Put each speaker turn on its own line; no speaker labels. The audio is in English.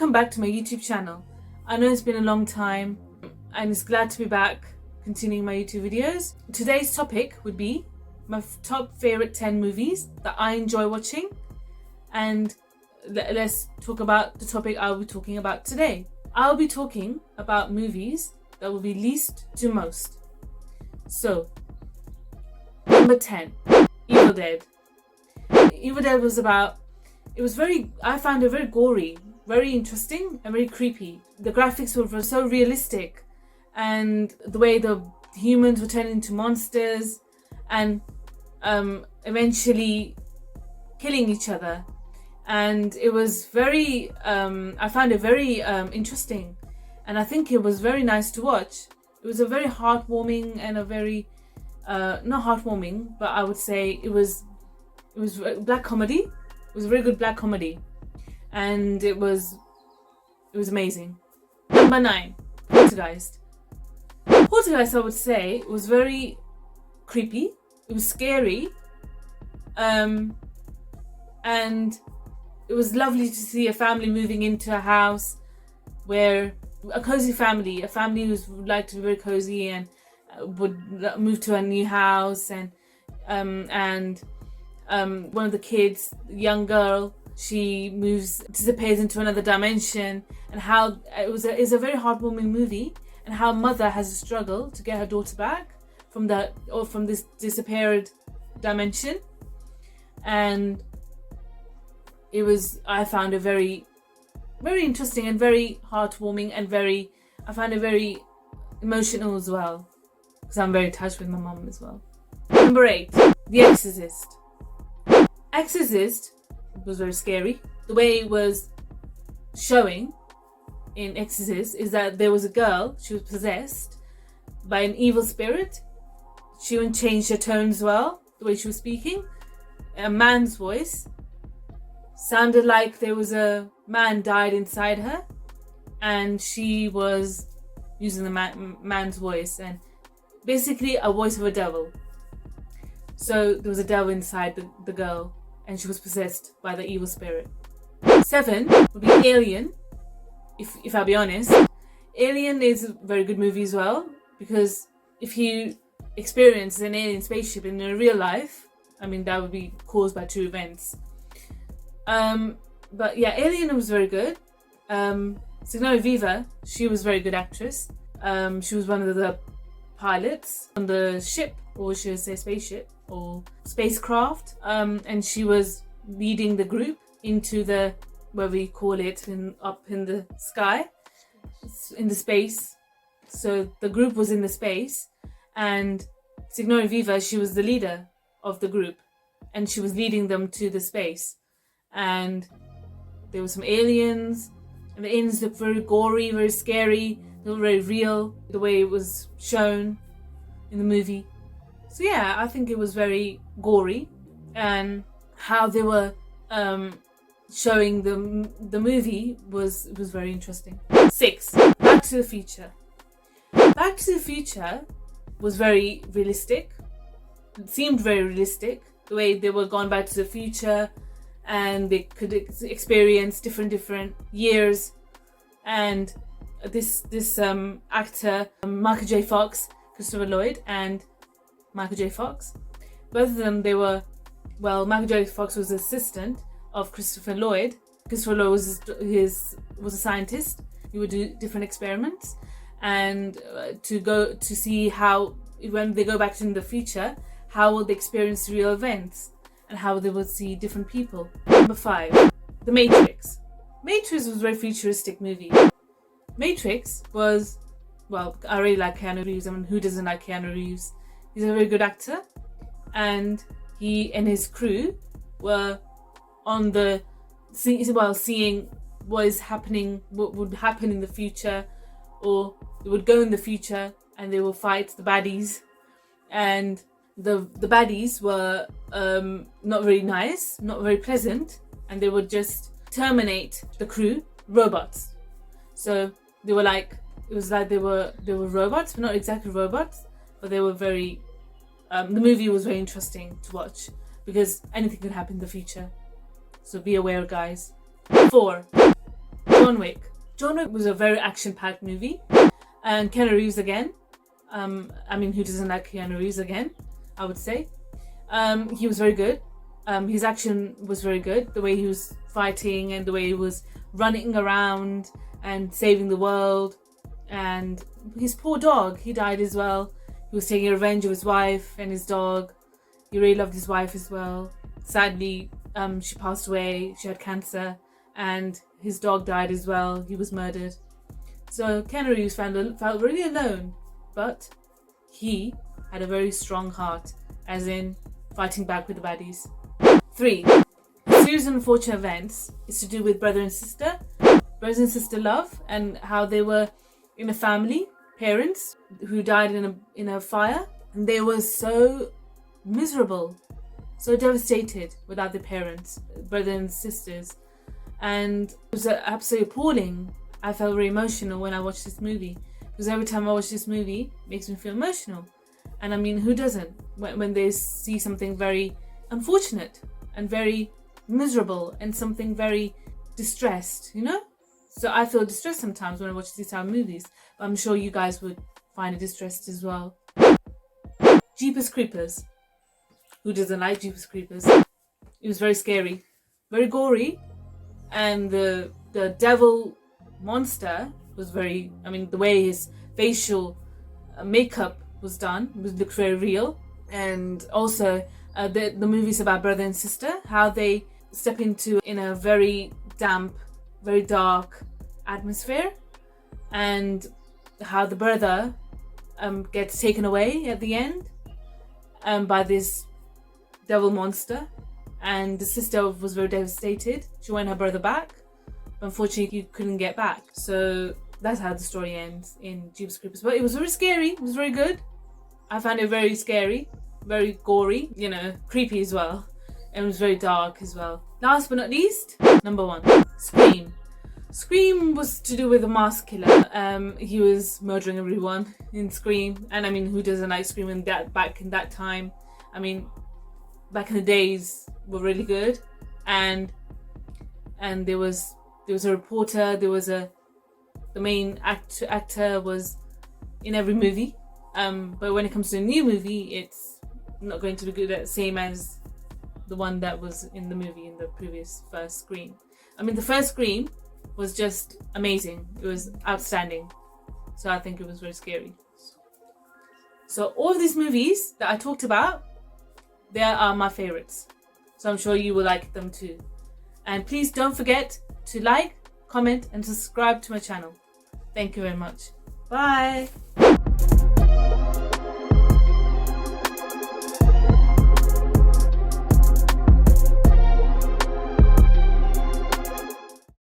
Welcome back to my YouTube channel. I know it's been a long time and it's glad to be back continuing my YouTube videos. Today's topic would be my top favorite 10 movies that I enjoy watching, and let's talk about the topic I'll be talking about today. I'll be talking about movies that will be least to most. So, number 10, Evil Dead. Evil Dead I found it very gory, very interesting and very creepy. The graphics were so realistic, and the way the humans were turning into monsters and eventually killing each other. And it was very, I found it very interesting, and I think it was very nice to watch. It was a very heartwarming and a very, not heartwarming, but I would say it was black comedy. It was a very good black comedy, and it was amazing. Number 9, Poltergeist. Poltergeist, I would say, was very creepy. It was scary, and it was lovely to see a family moving into a house where a cozy family, a family who liked to be very cozy and would move to a new house, and one of the kids, the young girl, she disappears into another dimension, and how it's a very heartwarming movie, and how a mother has a struggle to get her daughter back from this disappeared dimension. And I found it very, very interesting and very heartwarming, and I found it very emotional as well, because I'm very touched with my mum as well. Number 8, The Exorcist. Exorcist was very scary. The way it was showing in Exorcist is that there was a girl, she was possessed by an evil spirit. She even changed her tone as well, the way she was speaking. A man's voice sounded like there was a man died inside her, and she was using the man's voice, and basically a voice of a devil. So there was a devil inside the girl, and she was possessed by the evil spirit. 7 would be Alien. If I'll be honest, Alien is a very good movie as well, because if you experience an alien spaceship in real life, I mean, that would be caused by true events. But yeah, Alien was very good. Sigourney Weaver, she was a very good actress. She was one of the pilots on the ship, or should I say spaceship or spacecraft, and she was leading the group into where we call it, up in the sky, in the space. So the group was in the space, and Sigourney Weaver, she was the leader of the group, and she was leading them to the space. And there were some aliens, and the aliens looked very gory, very scary. They were very real, the way it was shown in the movie. So yeah, I think it was very gory, and how they were showing the movie was very interesting. 6, Back to the Future. Back to the Future was very realistic. It seemed very realistic, the way they were gone back to the future, and they could experience different years. And this actor, Michael J. Fox, Christopher Lloyd, and Michael J. Fox, both of them, Michael J. Fox was the assistant of Christopher Lloyd. Christopher Lloyd was a scientist. He would do different experiments, and to see how, when they go back in the future, how will they experience real events, and how they will see different people. Number 5, The Matrix. Matrix was a very futuristic movie. Matrix was, I really like Keanu Reeves. I mean, who doesn't like Keanu Reeves? He's a very good actor, and he and his crew were on seeing what is happening, what would happen in the future, or they would go in the future and they will fight the baddies. And the baddies were not very nice, not very pleasant, and they would just terminate the crew, robots. So they were like, it was like they were robots, but not exactly robots, but they were very, the movie was very interesting to watch, because anything could happen in the future. So be aware, guys. 4, John Wick. John Wick was a very action-packed movie. And Keanu Reeves again. I mean, who doesn't like Keanu Reeves again, I would say. He was very good. His action was very good. The way he was fighting and the way he was running around and saving the world. And his poor dog, he died as well. He was taking revenge of his wife and his dog. He really loved his wife as well. Sadly, she passed away. She had cancer. And his dog died as well. He was murdered. So Keanu Reeves felt really alone. But he had a very strong heart, as in fighting back with the baddies. 3. A series of unfortunate events is to do with brother and sister love, and how they were in a family, parents who died in a fire, and they were so miserable, so devastated without their parents, brothers and sisters, and it was absolutely appalling. I felt very emotional when I watched this movie, because every time I watch this movie, it makes me feel emotional. And I mean, who doesn't when they see something very unfortunate and very miserable and something very distressed, you know? So I feel distressed sometimes when I watch these type of movies, but I'm sure you guys would find it distressed as well. Jeepers Creepers. Who doesn't like Jeepers Creepers? It was very scary, very gory, and the devil monster was very, I mean, the way his facial makeup was done looked very real. And also the movies about brother and sister, how they step in a very damp, very dark atmosphere, and how the brother gets taken away at the end by this devil monster, and the sister was very devastated. She wanted her brother back, but unfortunately he couldn't get back. So that's how the story ends in Jeepers Creepers. But it was very scary. It was very good. I found it very scary, very gory, you know, creepy as well. And it was very dark as well. Last but not least, number 1, Scream. Scream was to do with a mask killer. He was murdering everyone in Scream. And I mean, who doesn't like Scream back in that time? I mean, back in the days were really good. And there was a reporter, the main actor was in every movie. But when it comes to a new movie, it's not going to be good the same as the one that was in the movie in the previous first Scream. I mean, the first Scream was just amazing. It was outstanding. So I think it was very scary. So all of these movies that I talked about, they are my favorites. So I'm sure you will like them too. And please don't forget to like, comment and subscribe to my channel. Thank you very much. Bye.